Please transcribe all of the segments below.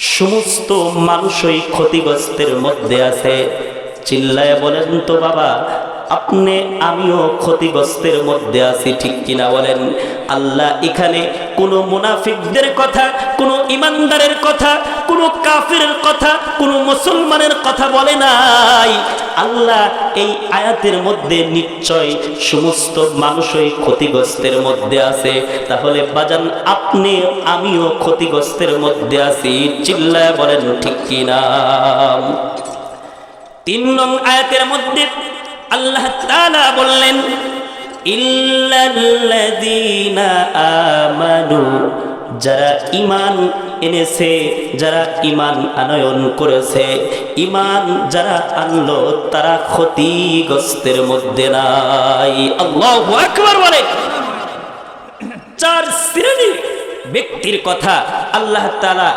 সমস্ত মানুষই ক্ষতিগ্রস্তের মধ্যে আছে। চিল্লায় বলেন তো বাবা, আপনি আমিও ক্ষতিগ্রস্তের মধ্যে আছি, ঠিক কিনা বলেন? আল্লাহ এখানে কোনো মুনাফিকদের কথা, কোনো ইমানদারের কথা, কোনো কাফিরের কথা, কোনো মুসলমানের কথা বলে নাই। আল্লাহ এই আয়াতের মধ্যে নিশ্চয় সমস্ত মানুষই ক্ষতিগ্রস্তের মধ্যে আছে। তাহলে বাজান, আপনি আমিও ক্ষতিগ্রস্তের মধ্যে আছি। চিল্লায় বলেন ঠিক কিনা? 3 নং আয়াতের মধ্যে আল্লাহ তাআলা বললেন, ইল্লাল্লাযীনা আমানু, যারা ঈমান এনেছে, যারা ঈমান আনয়ন করেছে, ঈমান যারা আনলো তারা ক্ষতিগ্রস্তের মধ্যে নাই। আল্লাহু আকবার বলে। 4 শ্রেণীর ব্যক্তির কথা আল্লাহ তাআলা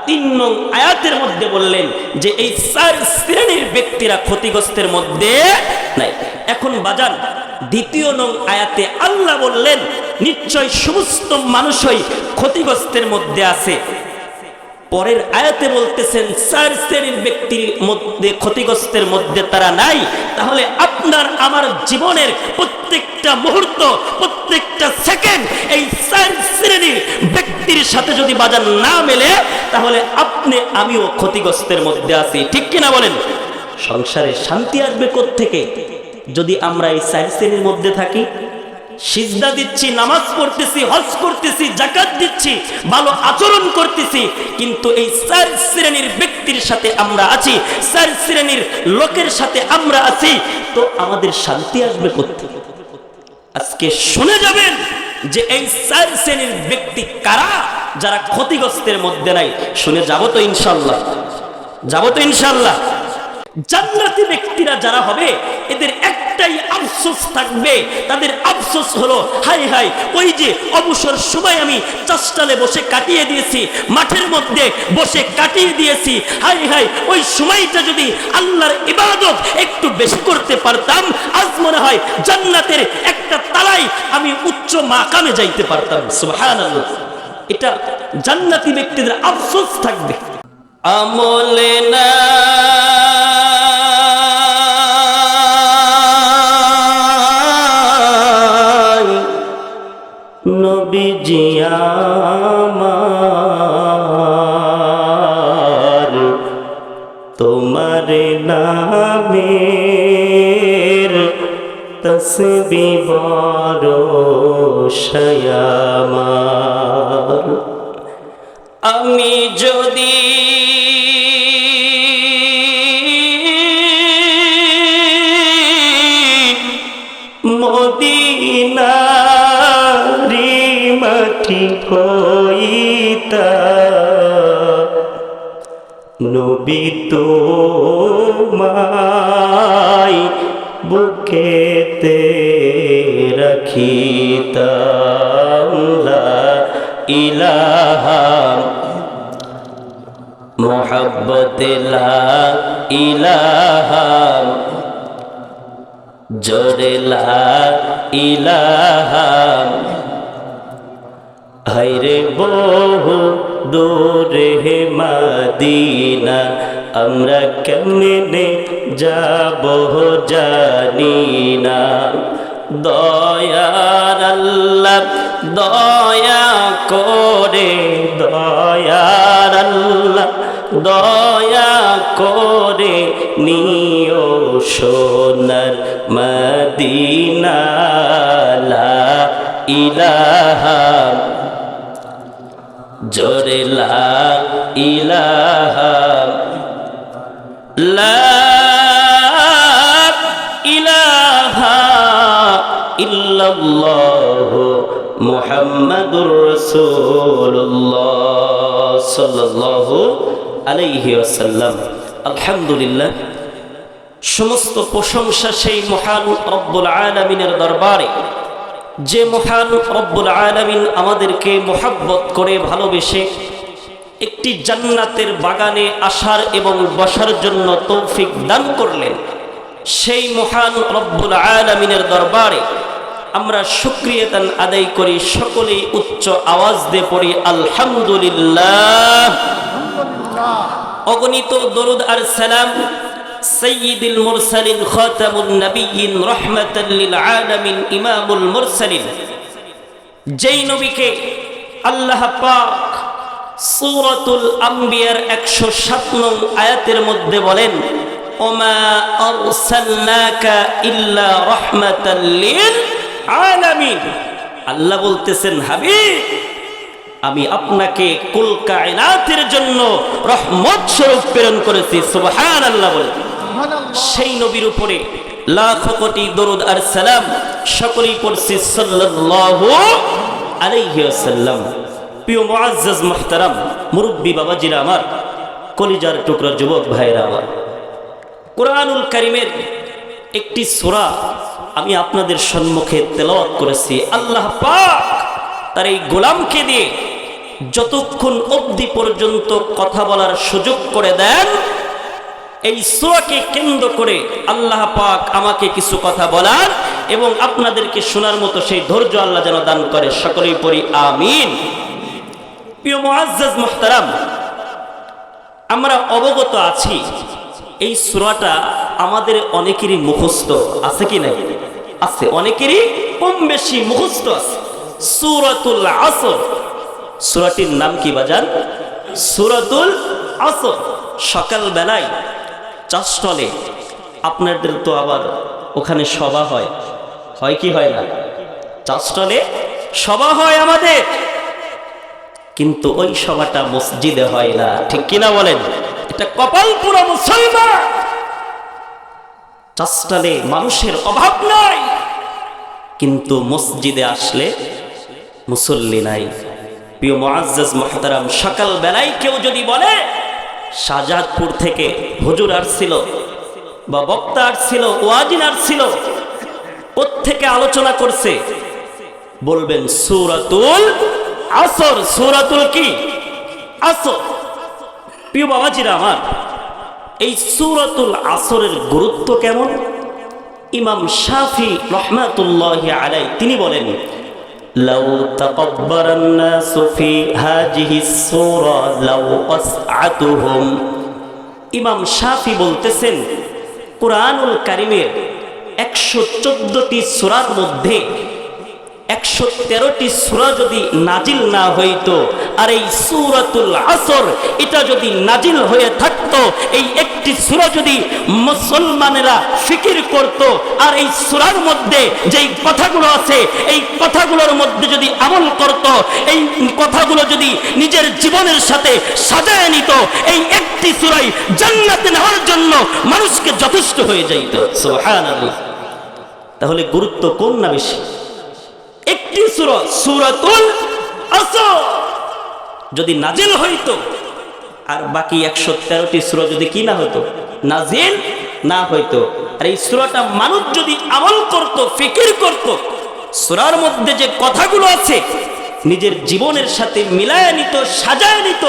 3 নং আয়াতের মধ্যে বললেন যে এই 4 শ্রেণীর ব্যক্তিরা ক্ষতিগ্রস্তের মধ্যে নাই। এখন বাজান, 2 নং আয়াতে আল্লাহ বললেন নিশ্চয় সমস্ত মানুষই ক্ষতিগ্রস্তের মধ্যে আছে। পরের আয়াতে বলতেছেন 4 শ্রেণীর ব্যক্তির মধ্যে ক্ষতিগ্রস্তের মধ্যে তারা নাই। তাহলে আপনার আমার জীবনের প্রত্যেকটা মুহূর্ত, প্রত্যেকটা সেকেন্ড এই 4 শ্রেণীর ব্যক্তির সাথে যদি বাজার না মেলে, তাহলে আপনি আমিও ক্ষতিগ্রস্তের মধ্যে আছি, ঠিক কিনা বলেন? সংসারে শান্তি আসবে কোত্থেকে যদি আমরা এই 4 শ্রেণীর মধ্যে থাকি? সিজদা দিচ্ছি, নামাজ পড়তেছি, হজ করতেছি, যাকাত দিচ্ছি, ভালো আচরণ করতেছি, কিন্তু এই 4 শ্রেণীর ব্যক্তির সাথে আমরা আছি, 4 শ্রেণীর লোকের সাথে আমরা আছি, তো আমাদের শান্তি আসবে কোত্থেকে? আজকে শুনে যাবেন যে এই 4 শ্রেণীর ব্যক্তি কারা, যারা ক্ষতিগ্রস্তের মধ্যে নাই। শুনে যাব তো ইনশাআল্লাহ? যাব তো ইনশাআল্লাহ? জান্নাতি ব্যক্তিরা যারা হবে, এদের একটাই আফসোস থাকবে। তাদের আফসোস হলো, হাই হাই, ওই যে অবসর সময় আমি চাষটালে বসে কাটিয়ে দিয়েছি, মাঠের মধ্যে বসে কাটিয়ে দিয়েছি, হাই হাই, ওই সময়টা যদি আল্লাহর ইবাদত একটু বেশি করতে পারতাম, আজ মনে হয় জান্নাতের একটা তালাই আমি উচ্চ মাকামে যাইতে পারতাম। সুবহানাল্লাহ। এটা জান্নাতি ব্যক্তিদের আফসোস থাকবে। আমলে না নবীজি আমার, তোমার নামের তসবিহ বরসায় আমার। আমি যদি মদিনারি মাটি হইতা, নবী তোমায় বুকেতে রাখিতাম। লা ইলাহা মুহাব্বতে লা ইলাহা, জোরে লা ইলাহা। হায়রে বহু দূরে মদিনা, আমরা কেমনে যাব জানি না। দয়ার আল্লাহ দয়া করে, দয়ার আল্লাহ দয়া করে নিও সোনার মদিনা। লা ইলাহা, জোরে লা ইলাহা, লা ইলাহা ইল্লাল্লাহ মুহাম্মাদুর রাসূলুল্লাহ সাল্লাল্লাহু আলাইহি ওয়াসাল্লাম। আলহামদুলিল্লাহ, সমস্ত প্রশংসা সেই মহান রব্বুল আলামিনের দরবারে, যে মহান রব্বুল আলামিন আমাদেরকে মোহাব্বত করে ভালোবেসে একটি জান্নাতের বাগানে আসার এবং বসার জন্য তৌফিক দান করলেন। সেই মহান রব্বুল আলামিনের দরবারে আমরা শুকরিয়া আদায় করি। সকলেই উচ্চ আওয়াজ দিয়ে পড়ি আলহামদুলিল্লাহ। অগণিত দরুদ আর সালাম সাইয়্যিদুল মুরসালিন খাতামুন নবিয়্যিন রাহমাতাল লিল আলামিন ইমামুল মুরসালিন, যেই নবীকে আল্লাহ পাক সূরাতুল আম্বিয়ার 107 নং আয়াতের মধ্যে বলেন, ওমা আরসালনাকা ইল্লা রাহমাতাল লিল আলামিন। আল্লাহ বলতেছেন, হাবিব, আমি আপনাকে কুল কায়নাতের জন্য রহমত স্বরূপ প্রেরণ করেছি। সুবহানাল্লাহ বলেন। সেই নবীর উপরে লাখ কোটি দরুদ আর সালাম সকলেই পড়ছি সাল্লাল্লাহু আলাইহি ওয়াসাল্লাম। প্রিয় মুআজ্জাজ মুহতারাম মুরব্বী বাবাজিরা আমার, কলিজার টুকরা যুবক ভাইরা আমার, কোরআনুল কারীমের একটি সূরা আমি আপনাদের সম্মুখে তেলাওয়াত করেছি। আল্লাহ পাক তার এই গোলামকে দিয়ে যতক্ষণ অবধি পর্যন্ত কথা বলার সুযোগ করে দেন, এই সূরাকে কেন্দ্র করে আল্লাহ পাক আমাকে কিছু কথা বলার এবং আপনাদেরকে শোনার মতো সেই ধৈর্য আল্লাহ যেন দান করে। সকলেই পড়ি আমিন। প্রিয় মুআজ্জাজ মুহতারাম, আমরা অবগত আছি এই সূরাটা আমাদের অনেকেরই মুখস্থ আছে কি নাই? আছে, অনেকেরই কম বেশি মুখস্থ আছে। সূরাতুল আসর, সূরাটির নাম কি বাজান? সূরাতুল আসর। সকাল বেলায় চাষটলে আপনাদের তো আবার ওখানে সভা হয়, হয় কি হয় না? চাষটলে সভা হয় আমাদের, কিন্তু ওই সভাটা মসজিদে হয় না, ঠিক কিনা বলেন? এটা কপাল পুরো মুসলমান। চাষটলে মানুষের অভাব নাই, কিন্তু মসজিদে আসলে মুসল্লি নাই। প্রিয় মুআজ্জাজ মুহতারাম, সকাল বেলায় কেউ যদি বলে শাহজাদপুর থেকে হুজুর আসছিল বা বক্তা আসছিল, ওয়াজিন আসছিল, কোত্থেকে আলোচনা করছে, বলবেন সূরাতুল আসর। সূরাতুল কি? আসর। প্রিয় বাবাজিরা আমার, এই সূরাতুল আসরের গুরুত্ব কেমন? ইমাম শাফি রাহমাতুল্লাহি আলাইহি তিনি বলেন, লাউ তাকাব্বারান নাসু ফি হাযিহিস সূরা লাউ আসআতুহুম। ইমাম শাফি বলতেছেন, কুরআনুল কারীমের 114টি সূরার মধ্যে 113টি সূরা যদি নাজিল না হইতো, আর এই সূরাতুল আসর এটা যদি নাজিল হয়ে থাকতো, এই একটি সূরা যদি মুসলমানেরা ফিকির করত, আর এই সূরার মধ্যে যেই কথাগুলো আছে এই কথাগুলোর মধ্যে যদি আমল করত, এই কথাগুলো যদি নিজের জীবনের সাথে সাজায় নিত, এই একটি সূরাই জান্নাতে নেওয়ার জন্য মানুষকে যথেষ্ট হয়ে যাইত। সুবহানাল্লাহ। তাহলে গুরুত্ব কোন না বেশি? একটি সূরা সূরাতুল আসর যদি নাজিল হইতো, আর বাকি 113টি সূরা যদি কি না হতো, নাজিল না হইতো, আর এই সূরাটা মানুষ যদি আমল করত, ফিকির করত, সূরার মধ্যে যে কথাগুলো আছে নিজের জীবনের সাথে মিলায় নিত, সাজায় নিত,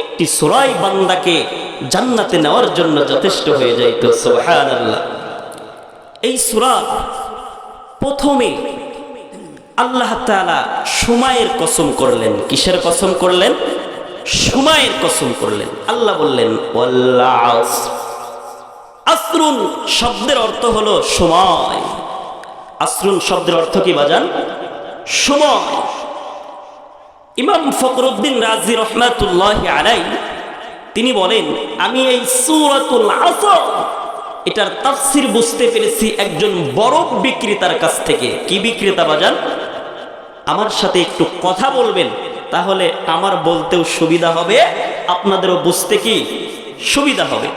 একটি সূরাই বান্দাকে জান্নাতে নেওয়ার জন্য যথেষ্ট হয়ে যাইত। সুবহানাল্লাহ। এই সূরা প্রথমে আল্লাহ তাআলা সময়ের কসম করলেন। কিসের কসম করলেন? সময়ের কসম করলেন। আল্লাহ বললেন ওয়াল আসর। আসরুন শব্দের অর্থ হলো সময়। আসরুন শব্দের অর্থ কি বাজান? সময়। ইমাম ফখরুদ্দিন রাজি রাহমাতুল্লাহি আলাইহি তিনি বলেন, আমি এই সূরাতুল আসর এটার তাফসীর বুঝতে পেরেছি একজন বরফ বিক্রেতার কাছ থেকে। কি বিক্রেতা বাজান? আমার সাথে একটু কথা বলবেন, তাহলে আমার বলতেও সুবিধা হবে, আপনাদেরও বুঝতে কি সুবিধা হবে।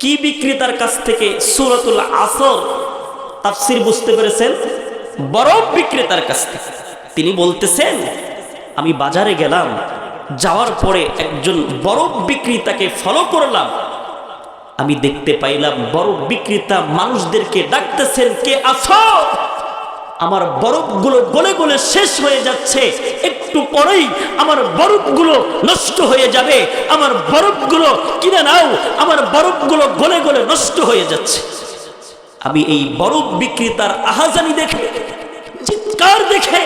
কি বিক্রেতার কাছ থেকে সূরাতুল আসর তাফসীর বুঝতে পেরেছেন? বরফ বিক্রেতার কাছ থেকে। তিনি বলতেছেন, আমি বাজারে গেলাম, যাওয়ার পরে একজন বরফ বিক্রেতাকে ফলো করলাম। আমি দেখতে পাইলাম বরফ বিক্রেতা মানুষদেরকে ডাকতেছেন, কে আছো? আমার বরফগুলো গলে গলে শেষ হয়ে যাচ্ছে, একটু পরেই আমার বরফগুলো নষ্ট হয়ে যাবে, আমার বরফগুলো কিনে নাও, আমার বরফগুলো গলে গলে নষ্ট হয়ে যাচ্ছে। আমি এই বরফ বিক্রেতার আহাজানি দেখে, চিৎকার দেখে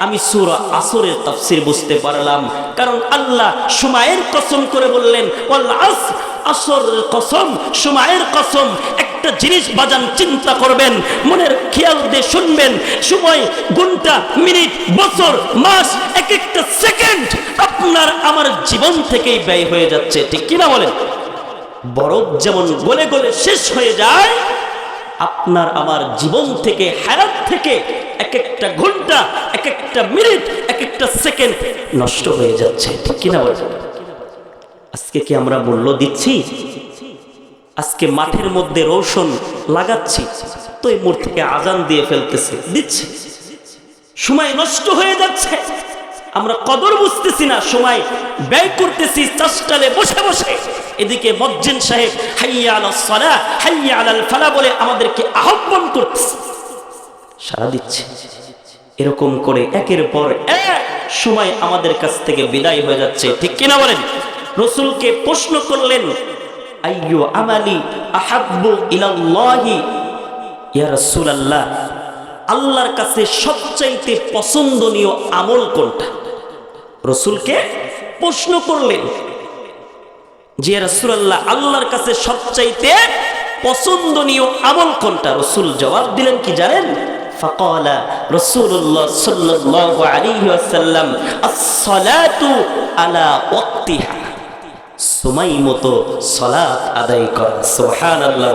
আমি সূরা আসরের তাফসীর বুঝতে পারলাম। কারণ আল্লাহ সময়ের কসম করে বললেন, ওয়াল আসর, আসরের কসম, সময়ের কসম। একটা জিনিস বাজান চিন্তা করবেন, মনের খেয়াল দিয়ে শুনবেন, সময় ঘন্টা, মিনিট, বছর, মাস, এক একটা সেকেন্ড আপনার আমার জীবন থেকেই ব্যয় হয়ে যাচ্ছে, ঠিক কিনা বলেন? বরফ যেমন গলে গলে শেষ হয়ে যায়, আপনার আমার জীবন থেকে, হায়াত থেকে এক একটা ঘন্টা, এক একটা মিনিট, এক একটা সেকেন্ড নষ্ট হয়ে যাচ্ছে, ঠিক কিনা বলেন? আজকে কি আমরা মূল্য দিচ্ছি? আজকে মাঠের মধ্যে রৌশন লাগাচ্ছি, তো এই মোড় থেকে আজান দিয়ে ফেলতেছে, দিচ্ছে, সময় নষ্ট হয়ে যাচ্ছে, আমরা কদর বুঝতেছি না, সময় ব্যয় করতেছি চাষটালে বসে বসে। এদিকে মুয়াজ্জিন সাহেব হাইয়া আলাস সালাহ, হাইয়া আলাল ফালাহ বলে আমাদেরকে আহ্বান করতেছে, সাড়া দিচ্ছে। এরকম করে একের পর এক সময় আমাদের কাছ থেকে বিদায় হয়ে যাচ্ছে, ঠিক কিনা বলেন? রাসূলকে প্রশ্ন করলেন, আইয়ু আমালি আহাব্বু ইলাল্লাহি ইয়া রাসূলুল্লাহ, আল্লাহর কাছে সবচাইতে পছন্দনীয় আমল কোনটা? রাসূলকে প্রশ্ন করলেন যে রাসূলুল্লাহ, আল্লাহর কাছে সবচাইতে পছন্দনীয় আমল কোনটা? রাসূল জবাব দিলেন কি জানেন? ফাকালা রাসূলুল্লাহ সাল্লাল্লাহু আলাইহি ওয়াসাল্লাম, আস-সালাতু আলা ওয়াক্তিহা, সময় মতো সালাত আদায় করা। সুবহানাল্লাহ।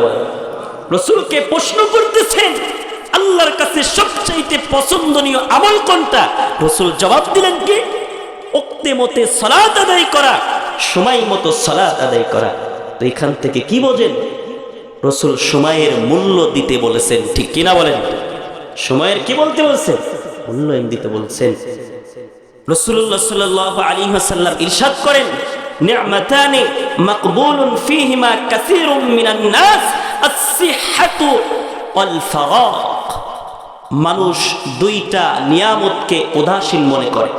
রাসূলকে প্রশ্ন করতেছেন আল্লাহর কাছে সবচাইতে পছন্দনীয় আমল কোনটা? রাসূল জবাব দিলেন কি? ওক্তে মতে সালাত আদায় করা, সময় মতো সালাত আদায় করা। তো এখান থেকে কি বোঝেন? রাসূল সময়ের মূল্য দিতে বলেছেন, ঠিক কিনা বলেন? সময়ের কি বলতে বলছেন? মূল্যায়ন দিতে বলছেন। রাসূলুল্লাহ সাল্লাল্লাহু আলাইহি ওয়াসাল্লাম ইরশাদ করেন, নি'মাতানি মাকবুলুন ফীহিমা কাসীরুম মিনান নাস, আস-সিহহাতু ওয়াল ফারাগ। মানুষ দুইটা নিয়ামতকে উদাসীন মনে করে।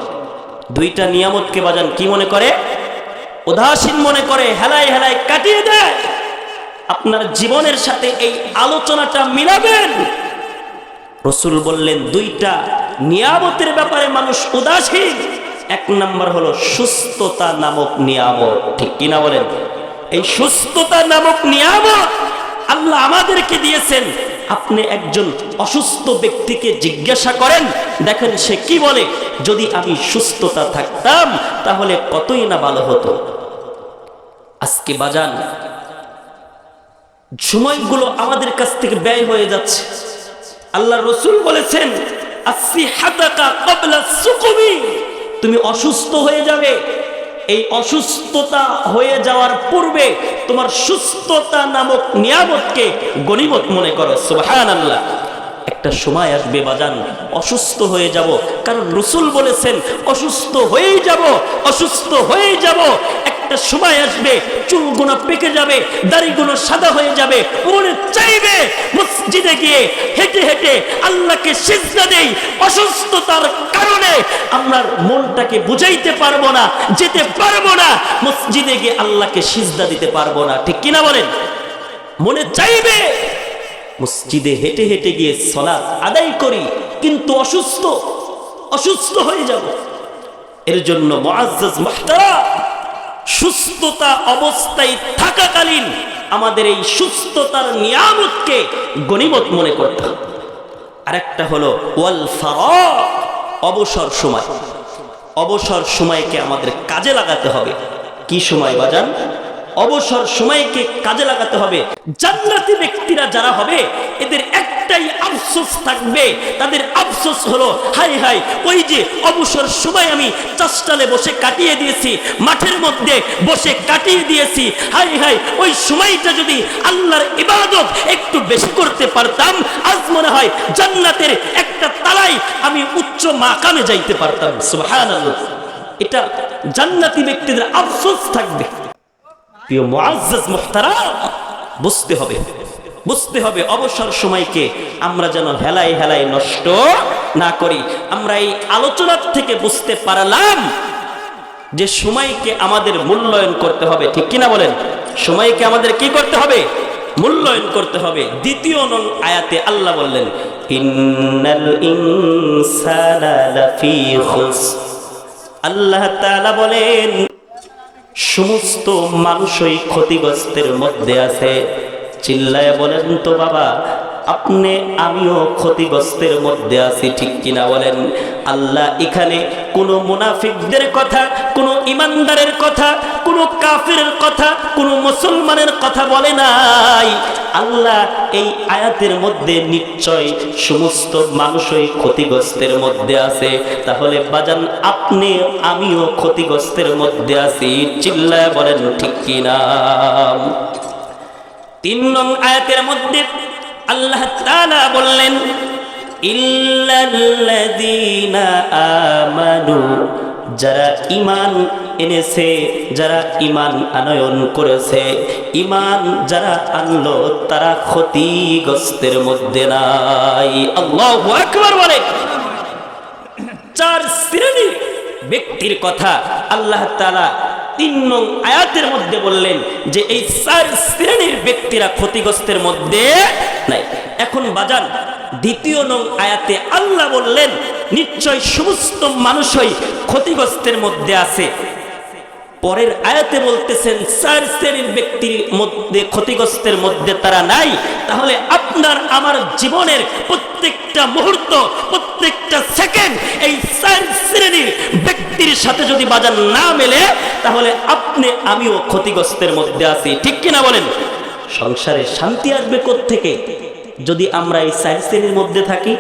দুইটা নিয়ামতকে বাজান কি মনে করে? উদাসীন মনে করে, হেলায় হেলায় কাটিয়ে দেয়। আপনার জীবনের সাথে এই আলোচনাটা মিলাবেন। রাসূল বললেন দুইটা নিয়ামতের ব্যাপারে মানুষ উদাসীন। এক নাম্বার হলো সুস্থতা নামক নিয়ামত, ঠিক কিনা বলেন? এই সুস্থতা নামক নিয়ামত আল্লাহ আমাদেরকে দিয়েছেন। আপনি একজন অসুস্থ ব্যক্তিকে জিজ্ঞাসা করেন, দেখেন সে কি বলে, যদি আমি সুস্থতা থাকতাম তাহলে কতই না ভালো হতো। আজকে বাজান সময়গুলো আমাদের কাছ থেকে ব্যয় হয়ে যাচ্ছে। আল্লাহ রাসূল বলেছেন, আসিহাতাকা ক্বাবলা সুকুমি, তুমি অসুস্থ হয়ে যাবে, এই অসুস্থতা হয়ে যাওয়ার পূর্বে তোমার সুস্থতা নামক নিয়ামতকে গনিমত মনে করো। সুবহানাল্লাহ। একটা সময় আসবে বাজান অসুস্থ হয়ে যাব, কারণ রাসূল বলেছেন অসুস্থ হয়েই যাব, অসুস্থ হয়েই যাব। একটা সময় আসবে চুলগুলো পেকে যাবে, দাড়িগুলো সাদা হয়ে যাবে, মনে চাইবে মসজিদে গিয়ে হেঁটে হেঁটে আল্লাহকে সিজদা দেই। অসুস্থতার কারণে আমরা মনটাকে বুঝাইতে পারবো না, যেতে পারবো না, মসজিদে গিয়ে আল্লাহকে সিজদা দিতে পারবো না, ঠিক কিনা বলেন? মনে চাইবে মসজিদে হেঁটে হেঁটে গিয়ে সালাত আদায় করি, কিন্তু অসুস্থ হয়ে যাব। এর জন্য মুআজ্জাজ মুহতারাম, সুস্থতা অবস্থায় থাকাকালীন আমাদের এই সুস্থতার নিয়ামতকে গনিমত মনে করতে হবে। আরেকটা হলো ওয়াল ফারাগ, অবসর সময়। অবসর সময়কে আমাদের কাজে লাগাতে হবে। কি সময় বাজান? অবসর সময়কে কাজে লাগাতে হবে। জান্নাতি ব্যক্তিরা যারা হবে এদের একটাই আফসোস থাকবে, তাদের আফসোস হলো হায় হায় ওই যে অবসর সময় আমি চাষটালে বসে কাটিয়ে দিয়েছি, মাঠের মধ্যে বসে কাটিয়ে দিয়েছি, হায় হায় ওই সময়টা যদি আল্লাহর ইবাদত একটু বেশি করতে পারতাম, আজ মনে হয় জান্নাতের একটা তালায় আমি উচ্চ মাকামে যাইতে পারতাম। সুবহানাল্লাহ। এটা জান্নাতি ব্যক্তিদের আফসোস থাকবে। প্রিয় মুআজ্জাজ মুহতারাম, বুঝতে হবে অবসর সময়কে আমরা যেন হেলায় হেলায় নষ্ট না করি। আমরা এই আলোচনা থেকে বুঝতে পারলাম যে সময়কে আমাদের মূল্যায়ন করতে হবে, ঠিক কিনা বলেন? সময়কে আমাদের কি করতে হবে? মূল্যায়ন করতে হবে। দ্বিতীয় নং আয়াতে আল্লাহ বললেন, ইন্নাল ইনসানা লাফি খুসর। আল্লাহ তাআলা বলেন সমস্ত মানুষই ক্ষতিগ্রস্তের মধ্যে আছে। চিল্লায় বলেন তো বাবা, আপনি আমিও ক্ষতিগ্রস্তের মধ্যে আছি, ঠিক কিনা বলেন? আল্লাহ এখানে কোনো মুনাফিকদের কথা, কোনো ইমানদারের কথা, কোনো কাফিরের কথা, কোনো মুসলমানের কথা বলে নাই। আল্লাহ এই আয়াতের মধ্যে নিশ্চয় সমস্ত মানুষই ক্ষতিগ্রস্তের মধ্যে আছে। তাহলে বাজান আপনি আমিও ক্ষতিগ্রস্তের মধ্যে আছি। চিল্লায় বলেন ঠিক কিনা? 3 নং আয়াতের মধ্যে আল্লাহ তাআলা বললেন ইল্লাল্লাযীনা আমানু, যারা ঈমান এনেছে, যারা ঈমান আনয়ন করেছে, ঈমান যারা আনলো তারা ক্ষতিগ্রস্তের মধ্যে নাই। আল্লাহু আকবার বলে। 4 শ্রেণীর ব্যক্তির কথা আল্লাহ তাআলা 3 নং আয়াতের মধ্যে বললেন যে এই 4 শ্রেণীর ব্যক্তিরা ক্ষতিগ্রস্তের মধ্যে নাই। এখন বাজান 2 নং আয়াতে আল্লাহ বললেন নিশ্চয় সমস্ত মানুষই ক্ষতিগ্রস্তের মধ্যে আছে। পরের আয়াতে বলতেছেন 4 শ্রেণীর ব্যক্তির মধ্যে ক্ষতিগ্রস্তের মধ্যে তারা নাই। তাহলে আপনার আমার জীবনের প্রত্যেকটা মুহূর্ত, প্রত্যেকটা সেকেন্ড এই 4 শ্রেণীর ব্যক্তির সাথে যদি বাজার না মেলে, তাহলে আপনি আমিও ক্ষতিগ্রস্তের মধ্যে আছি, ঠিক কিনা বলেন? সংসারে শান্তি আসবে কোত্থেকে যদি আমরা এই 4 শ্রেণীর মধ্যে থাকি?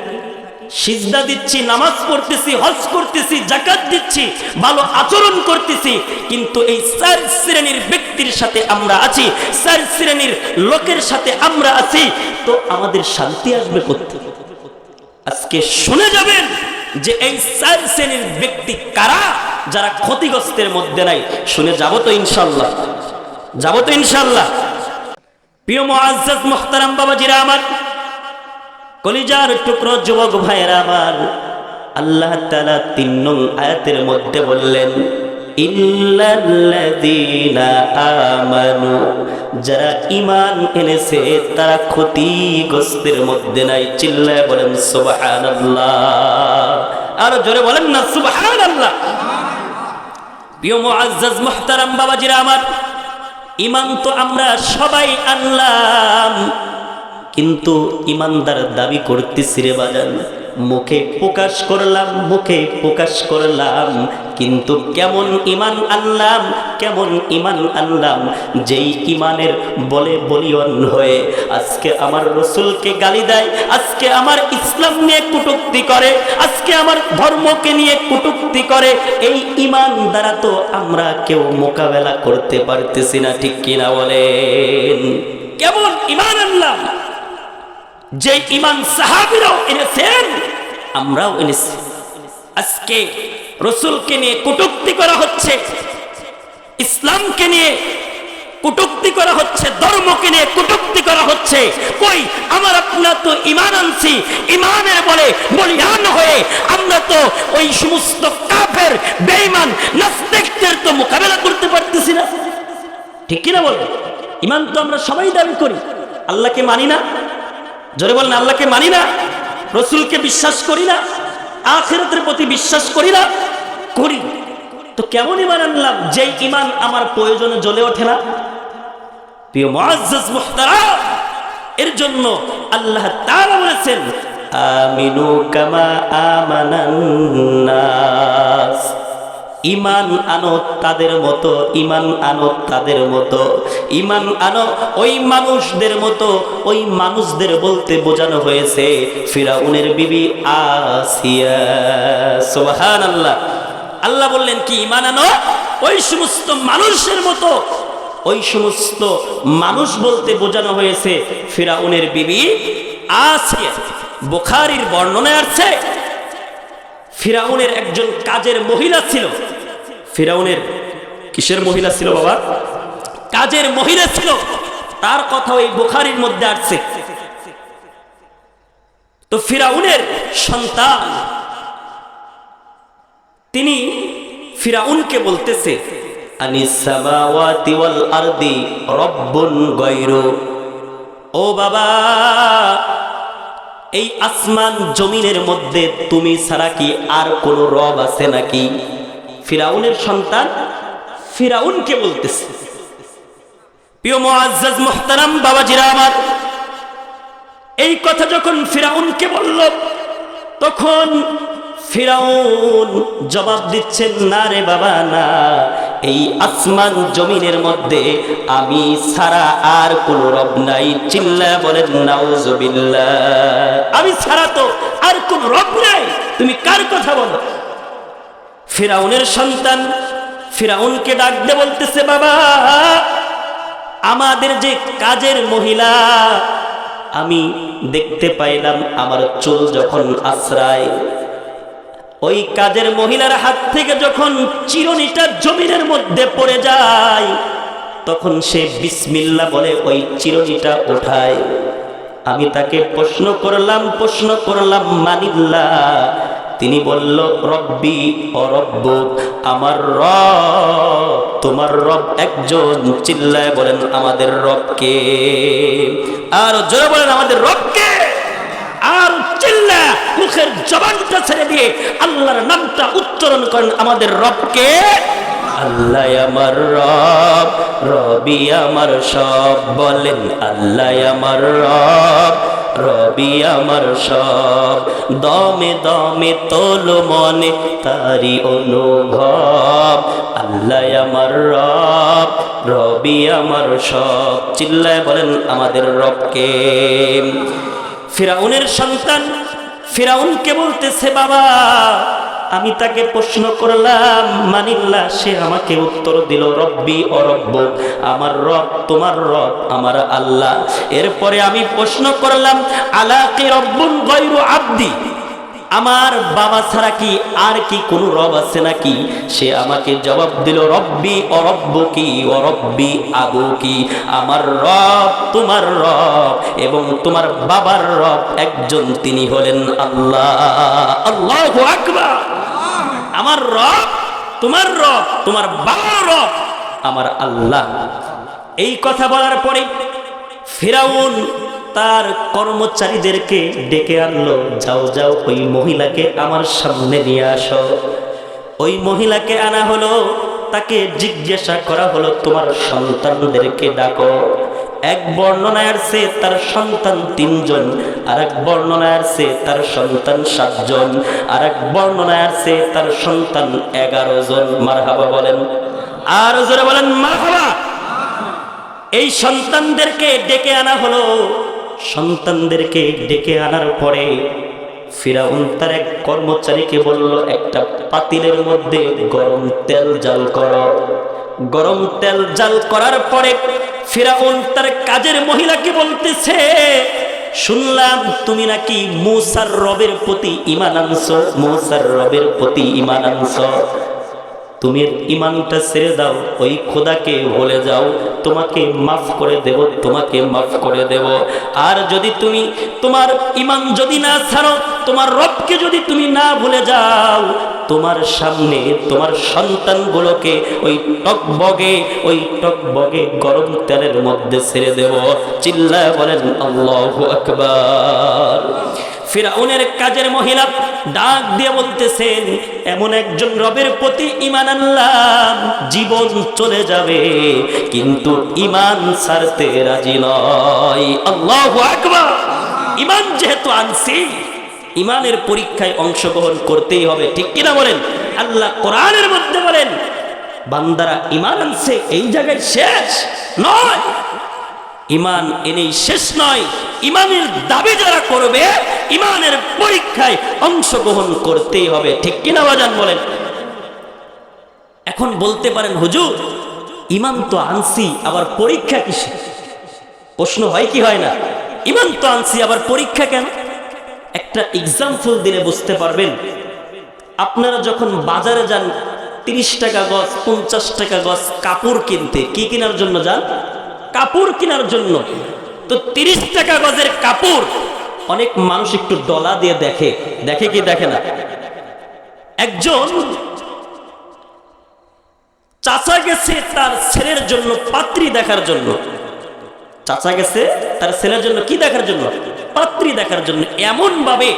সিজদা দিচ্ছি, নামাজ পড়তেছি, হজ করতেছি, যাকাত দিচ্ছি, ভালো আচরণ করতেছি, কিন্তু এই 4 শ্রেণীর ব্যক্তির সাথে আমরা আছি, 4 শ্রেণীর লোকের সাথে আমরা আছি, তো আমাদের শান্তি আসবে কোত্থেকে? আজকে শুনে যাবেন যে এই 4 শ্রেণীর ব্যক্তি কারা, যারা ক্ষতিগ্রস্তের মধ্যে নাই। শুনে যাব তো ইনশাআল্লাহ? যাব তো ইনশাআল্লাহ? প্রিয় মুআজ্জাজ মুহতারাম বাবাজিরা আমার, কলিজার টুকরো যুবক ভাইয়েরা আমার, আল্লাহ তাআলা 3 নং আয়াতের মধ্যে বললেন ইল্লাল্লাযীনা আমানু, যারা ঈমান এনেছে তারা ক্ষতিগ্রস্তের মধ্যে নাই। চিল্লায় বলেন সুবহানাল্লাহ। আর জোরে বলেন না সুবহানাল্লাহ। প্রিয় মুআজ্জাজ মুহতারাম বাবাজিরা আমার, ঈমান তো আমরা সবাই আনলাম, কিন্তু ইমানদার দাবি করতেছি রে বাজান, মুখে প্রকাশ করলাম, কিন্তু কেমন ঈমান আনলাম, কেমন ঈমান আনলাম, যেই ঈমানের বলে বলিয়ন হয়ে আজকে আমার রাসূলকে গালি দেয়, আজকে আমার ইসলাম নিয়ে কটূক্তি করে, আজকে আমার ধর্মকে নিয়ে কটূক্তি করে। এই ঈমান দ্বারা তো আমরা কেউ মোকাবেলা করতে পারতেছি না, ঠিক কিনা বলেন? কেমন ঈমান আনলাম, যে ঈমান সাহাবীরাও এনেছেন আমরাও এনেছি। আজকে রাসূলকে নিয়ে কটূক্তি করা হচ্ছে, ইসলামকে নিয়ে কটূক্তি করা হচ্ছে, ধর্মকে নিয়ে কটূক্তি করা হচ্ছে। কই আমার আপনারা তো ঈমান আনছি, ঈমানের বলে বলিয়ান হয়ে আমরা তো ওই সমস্ত কাফের, বেঈমান, নাস্তিকদের তো মোকাবেলা করতে পারতেছি না, ঠিক কিনা বলেন? ঈমান তো আমরা সবাই দাবি করি, আল্লাহকে মানি না। জোরে বলেন, আল্লাহকে মানি না, রাসূলকে বিশ্বাস করি না, আখিরাতের প্রতি বিশ্বাস করি না, করি। তো কেমন ঈমান আনলাম যেই ঈমান আমার প্রয়োজনে জ্বলে ওঠে না? প্রিয় মুআজ্জাজ মুহতারাম, এর জন্য আল্লাহ তাআলা বলেছেন আমিনু কামা আমানান নাস, ঈমান আনো তাদের মতো, ঈমান আনো তাদের মতো, ঈমান আনো ওই মানুষদের মতো। ওই মানুষদের বলতে বোঝানো হয়েছে ফিরাউনের বিবি আসিয়া। সুবহানাল্লাহ। আল্লাহ বললেন কি? ঈমান আনো ওই সমস্ত মানুষের মতো। ওই সমস্ত মানুষ বলতে বোঝানো হয়েছে ফিরাউনের বিবি আসিয়া। বুখারীর বর্ণনায় আছে ফিরাউনের একজন কাজের মহিলা ছিল। ফিরাউনের কিসের মহিলা ছিল বাবা? কাজের মহিলা ছিল। তার কথা ওই বুখারীর মধ্যে আছে। তো ফিরাউনের সন্তান, তিনি ফিরাউনকে বলতেছে আনিস সামাওয়াতি ওয়াল আরদি রব্বুন গায়রু, ও বাবা এই আসমান জমিনের মধ্যে তুমি ছাড়া কি আর কোন রব আছে নাকি? ফিরাউনের সন্তান ফিরাউনকে বলতেছে। প্রিয় মুআজ্জাজ মুহতারাম বাবাজিরা আমার, এই কথা যখন ফিরাউনকে বলল, তখন ফিরাউন জবাব দিচ্ছেন, না রে বাবা না, এই আসমান জমিনের মধ্যে আমি ছাড়া আর কোন রব নাই। চিল্লায়া বলেন নাউজুবিল্লাহ। আমি ছাড়া তো আর কোন রব নাই, তুমি কার কথা বলো? ফিরাউনের সন্তান ফিরাউনকে ডাক দিয়ে বলতেছে, বাবা, আমাদের যে কাজের মহিলা, আমি দেখতে পাইলাম আমার চুল যখন আশ্রায়, ওই কাজের মহিলার হাত থেকে যখন চিরুনিটা জমিনের মধ্যে পড়ে যায়, তখন সে বিসমিল্লাহ বলে ওই চিরুনিটা ওঠায়। আমি তাকে প্রশ্ন করলাম মানিল্লাহ। তিনি বলল, রব্বি ও রব্বুক, আমার রব তোমার রব একজন। চিল্লায় বলেন আমাদের রবকে, আর জোরে বলেন আমাদের রবকে, আর চিল্লা মুখের জবানটা ছেড়ে দিয়ে আল্লাহর নামটা উচ্চারণ করেন, আমাদের রবকে। আল্লাহ আমার রব, রবি আমার সব। বলেন আল্লাহ আমার রব, রবি আমার সব। দমে দমে তোল মনে তারি অনুভব। আল্লাহ আমার রব, রবি আমার সব। চিল্লায় বলেন আমাদের রবকে। ফিরাউনের সন্তান ফিরাউনকে বলতেছে, বাবা, আমি তাকে প্রশ্ন করলাম মানিল্লাহ, সে আমাকে উত্তর দিল, রব্বি ও রব্বুক, আমার রব তোমার রব আমার আল্লাহ। এরপরে আমি প্রশ্ন করলাম, আলা কি রব্বুন গায়রু আবদি, আমার বাবা ছাড়া কি আর কি কোন রব আছে নাকি? সে আমাকে জবাব দিল, রব্বি ও রব্বুকি ও রব্বি আবুকি, আমার রব তোমার রব এবং তোমার বাবার রব একজন, তিনি হলেন আল্লাহ। আল্লাহু আকবার। আমার রব তোমার রব, তোমার বাবার রব আমার আল্লাহ। এই কথা বলার পরে ফিরাউন তার কর্মচারীদেরকে ডেকে আনলো, যাও যাও ওই মহিলাকে আমার সামনে নিয়ে আসো। ওই মহিলাকে আনা হলো, তাকে জিজ্ঞাসা করা হলো, তোমার সন্তানদেরকে ডাকো। এক বর্ণনায় আসছে তার সন্তান 3 জন, আর এক বর্ণনায় আসছে তার সন্তান 7 জন, আর এক বর্ণনায় আসছে তার সন্তান 11 জন। মারহাবা বলেন, আর জোরে বলেন মারহাবা। এই সন্তানদেরকে ডেকে আনা হলো। সন্তানদেরকে ডেকে আনার পরে ফিরাউন তার এক কর্মচারীকে বলল, একটা পাতিলের মধ্যে গরম তেল জাল করো। গরম তেল জাল করার পরে ফিরাউন তার কাজের মহিলাকে বলতেছে, শুনলাম তুমি নাকি মূসার রবের প্রতি ঈমান আনছো, মূসার রবের প্রতি ঈমান আনছো। তুমি ঈমানটা ছেড়ে দাও, ওই খোদাকে ভুলে যাও, তোমাকে মাফ করে দেব, তোমাকে মাফ করে দেব। আর যদি তুমি তোমার ঈমান যদি না ছাড়ো, তোমার রবকে যদি তুমি না ভুলে যাও, তোমার সামনে তোমার সন্তানগুলোকে ওই টকবগে গরম তেলের মধ্যে ছেড়ে দেব। চিল্লায় বলেন আল্লাহু আকবার। ফিরাউনের কাজের মহিলা ডাক দিয়ে বলতেছেন, এমন একজন রবের প্রতি ঈমান আনলাম, জীবন চলে যাবে কিন্তু ঈমান ছাড়তে রাজি নয়। আল্লাহু আকবার। ঈমান যেহেতু আনছি, ঈমানের পরীক্ষায় অংশগ্রহণ করতেই হবে, ঠিক কিনা বলেন? আল্লাহ কোরআনের মধ্যে বলেন, বান্দারা ঈমান আনছে এই জায়গায় শেষ নয়, ঈমান এনেই শেষ নয়, ঈমানের দাবি যারা করবে ঈমানের পরীক্ষায় অংশগ্রহণ করতেই হবে, ঠিক কিনা বাজান বলেন? এখন বলতে পারেন, হুজুর ঈমান তো আনছি, আবার পরীক্ষা কিসে? প্রশ্ন হয় কি হয় না? ঈমান তো আনছি, আবার পরীক্ষা কেন? একটা এক্সাম্পল দিলে বুঝতে পারবেন। আপনারা যখন বাজারে যান 30 টাকা গজ 50 টাকা গজ কাপড় কিনতে, কি কেনার জন্য যান? কাপড় কেনার জন্য। তো 30 টাকা গজের কাপড় অনেক মানুষ একটু ডলা দিয়ে দেখে, দেখে কি দেখে না? একজন চাচা গেছে তার ছেলের জন্য পাত্রী দেখার জন্য। চাচা গেছে তার ছেলের জন্য কি দেখার জন্য? পাত্রী দেখার জন্য এমন ভাবে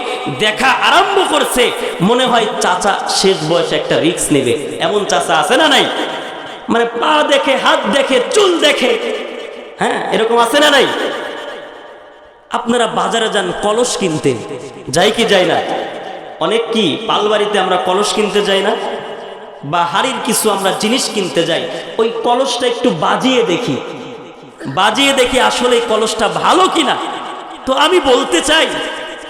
দেখা আরম্ভ করছে, মনে হয় চাচা শেষ বয়সে একটা রিস্ক নেবে। এমন চাচা আছে না নাই? মানে পা দেখে, হাত দেখে, চুল দেখে, হ্যাঁ এরকম আছে না নাই? আপনারা বাজারে যান কলস কিনতে, যাই কি যাই না? অনেক কি পালবাড়িতে আমরা কলস কিনতে যাই না, বা হাড়ির কিছু আমরা জিনিস কিনতে যাই, ওই কলসটা একটু বাজিয়ে দেখি আসলে এই কলসটা ভালো কিনা। তো আমি বলতে চাই,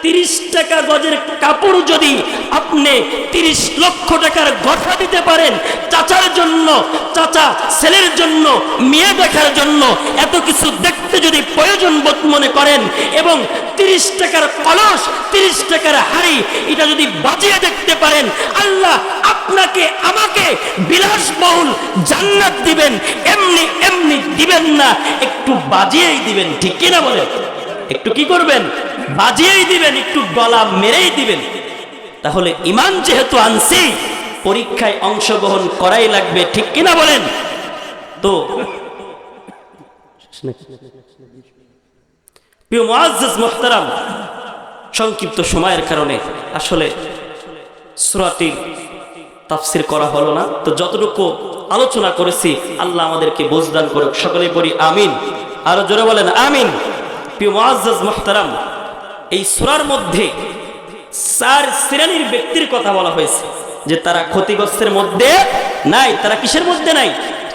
30 টাকা গজের কাপড় যদি আপনি 30 লক্ষ টাকার গঠা দিতে পারেন চাচার জন্য, চাচা ছেলের জন্য, মেয়ে দেখার জন্য, এত কিছু দেখতে যদি প্রয়োজন বোধ মনে করেন, এবং 30 টাকার কলস, 30 টাকার হাড়ি এটা যদি বাজিয়ে দেখতে পারেন, আল্লাহ আপনাকে আমাকে বিলাসবহুল জান্নাত দিবেন। এমনি এমনি দিবেন না, একটু বাজিয়েই দিবেন, ঠিক কিনা বলেন? একটু কি করবেন? বাজিয়েই দিবেন, একটু গলা মেরেই দিবেন। তাহলে ঈমান যেহেতু আনছি, পরীক্ষায় অংশগ্রহণ করাই লাগবে, ঠিক কিনা বলেন? তো প্রিয় মুআজ্জাজ মুহতারাম, সংক্ষিপ্ত সময়ের কারণে আসলে সূরাটির তাফসীর করা হলো না। তো যতটুকু আলোচনা করেছি আল্লাহ আমাদেরকে বুঝদান করুক, সকলেই পড়ি আমিন। আরো জোরে বলেন আমিন। প্রিয় মুআজ্জাজ মুহতারাম, এই সূরার মধ্যে 4 শ্রেণীর ব্যক্তির কথা বলা হয়েছে, যে তারা ক্ষতিগ্রস্তের মধ্যে নাই। তারা কিসের মধ্যে নাই?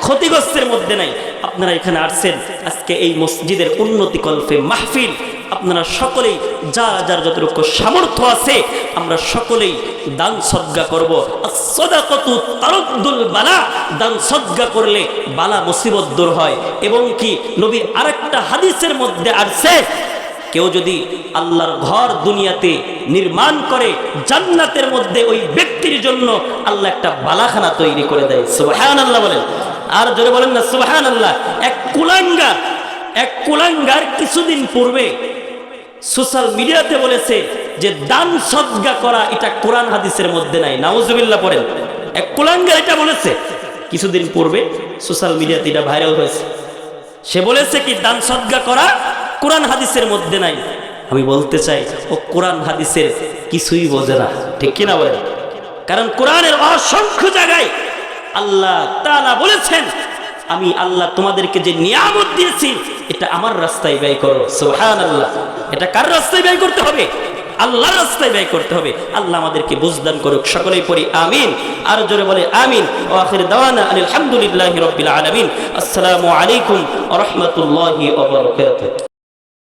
ক্ষতিগ্রস্তের মধ্যে নাই। আপনারা এখানে আসছেন আজকে এই মসজিদের উন্নতি কল্পে মাহফিল, আপনারা সকলেই যার যার যতটুকু সামর্থ্য আছে আমরা সকলেই দান সদকা করব। as-সাদাকাতু তারুদ্দুল বালা, দান সদকা করলে বালা মুসিবত দূর হয়। এবং কি নবীর আরেকটা হাদিসের মধ্যে আসছে, কেউ যদি আল্লাহর ঘর দুনিয়াতে নির্মাণ করে, জান্নাতের মধ্যে ওই ব্যক্তির জন্য আল্লাহ একটা বালাখানা তৈরি করে দেয়। সুবহানাল্লাহ বলেন, আর জোরে বলেন না সুবহানাল্লাহ। এক কুলাঙ্গার কিছুদিন পূর্বে সোশ্যাল মিডিয়াতে বলেছে যে দান সদকা করা এটা কোরআন হাদিসের মধ্যে নাই। নাউজুবিল্লাহ পড়েন। এক কুলাঙ্গার এটা বলেছে কিছুদিন পূর্বে, সোশ্যাল মিডিয়াতে এটা ভাইরাল হয়েছে। সে বলেছে কি দান সদকা করা কোরআন হাদিসের মধ্যে নাই। আমি বলতে চাই ও কোরআন হাদিসের কিছুই বোঝে না, ঠিক কিনা বলেন? কারণ কোরআনের অসংখ্য জায়গায় আল্লাহ তাআলা বলেছেন, আমি আল্লাহ তোমাদেরকে যে নিয়ামত দিয়েছি এটা আমার রাস্তায় ব্যয় করো। সুবহানাল্লাহ। এটা কার রাস্তায় ব্যয় করতে হবে? আল্লাহর রাস্তায় ব্যয় করতে হবে। আল্লাহ আমাদেরকে বুঝদান করুক, সকলেই পড়ি আমিন। আর জোরে বলে আমিন। ওয়া আখির দাওয়ানা আলহামদুলিল্লাহি রাব্বিল আলামিন। আসসালামু আলাইকুম ওয়া রাহমাতুল্লাহি ওয়া বারাকাতুহু।